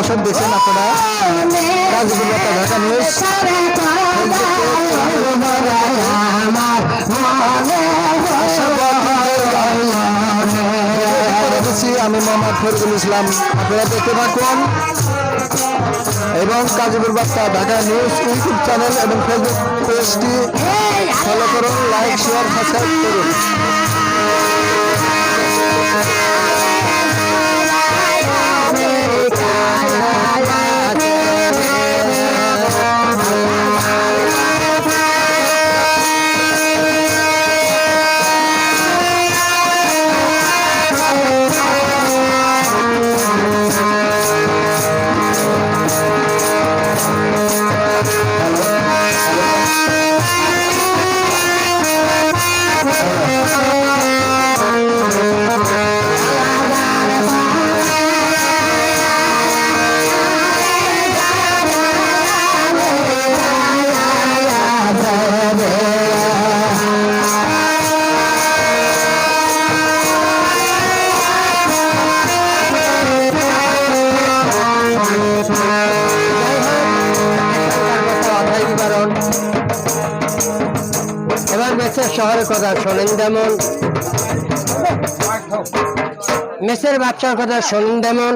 দর্শক দেখছেন আপনারা গাজীপুর বার্তা ঢাকা নিউজ। আমি মোহাম্মদ ফরিদুল ইসলাম, আপনারা দেখতে থাকুন এবং গাজীপুর বার্তা ঢাকা নিউজ ইউটিউব চ্যানেল এবং ফেসবুক পেজটি ফলো করুন, লাইক শেয়ার সাবস্ক্রাইব করুন। এবার মেসের শহরের কথা শোনেন, যেমন মেসের বাচ্চার কথা শোনেন, যেমন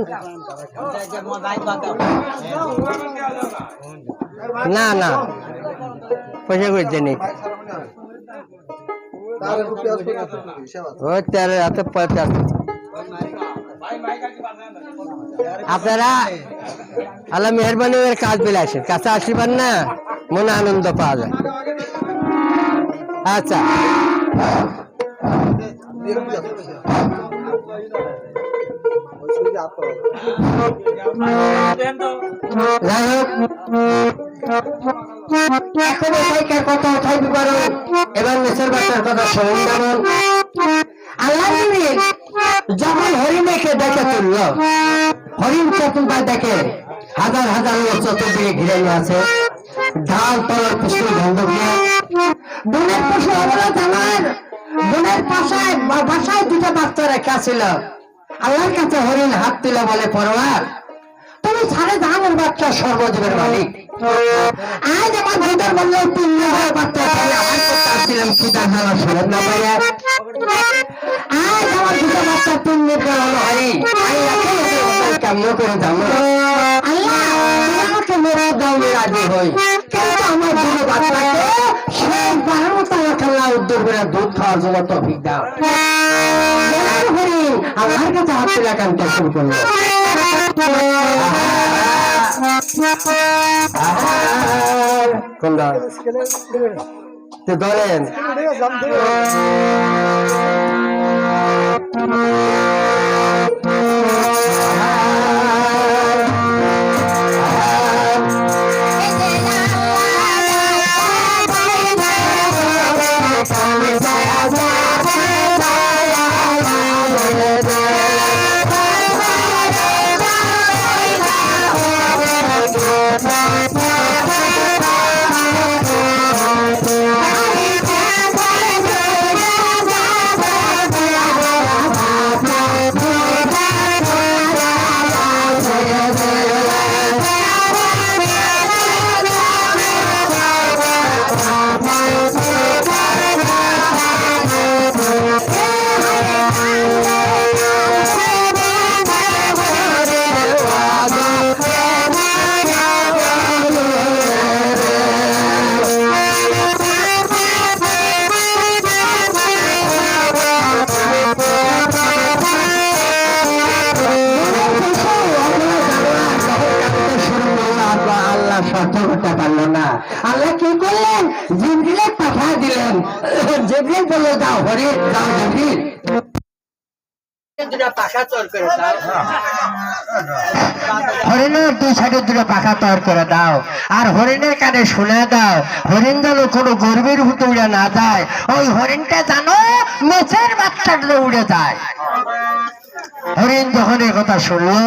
না না পয়সা করছে নি ওই 13,50 আপনারা আল্লাহ মেহরবানি কাজ পেলে আসেন, কাছে আসিবার না মনে আনন্দ পাওয়া যায়। আচ্ছা যাই হোক এখন এখানকার কথা উঠাইতে পারো। এবার মেসের বাচ্চার কথা শোনেন, যেমন আল্লাহ যখন হরিণকে দেখে তুলল, হরিণ চতুর্থ দেখে হাজার হাজার লোক চতুর্দিকে ঘিরে আছে, ঢাল তলার পিছনে বন্ধক নিয়ে বনের পশু আমরা জানার বনের বাসায় দুটো বাচ্চা রেখা ছিল। আল্লাহর কাছে হরিণ হাত তুলে বলে, পরোয়ার তুমি সাড়ে ধানের বাচ্চা সর্বজীবের মালিক, আজ আমার দুধের বললে তিন বাচ্চা ছিলাম খিদার জ্বালা সরব না পারে, আজ আমার দুটো বাচ্চা তিন নির্ভর হলো হরি কেমন করে জানো আল্লাহ আমাকে মেরা দাও রাজি হই, কিন্তু আমার দুটো বাচ্চাকে শেষ বারের মতো আল্লাহ উদ্যোগ করে দুধ খাওয়ার জন্য তৌফিক দাও। হরিণ আমার কাছে হাত তুলে কানতে শুরু করলো, কোনটা ধরেন আল্লাহ কি করলেন, জিবরিল পাঠা দিলেন, জিবরিল বলে দাও হরি দাও জিবরিল হরিণের দুই সাইডে দুটো পাখা তৈরি করে দাও, আর হরিণের কানে শুনে দাও, হরিণ যেন কোনো গর্বের ভূতে উড়ে না যায়, ওই হরিণটা জানো মেছের বাচ্চাটা উড়ে যায়। হরিণ যখন এই কথা শুনলো,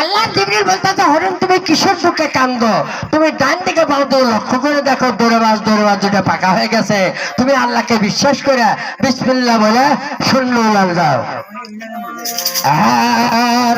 আল্লাহ জিবরিল বলতেছে, হরিণ তুমি কিসের চোখে কান্দো, তুমি ডান দিকে পাও তো লক্ষ্য করে দেখো, দৌড়াবাজ দুটো পাকা হয়ে গেছে, তুমি আল্লাহকে বিশ্বাস করে বিসমিল্লাহ বলে শূন্য উড়াল দাও। আর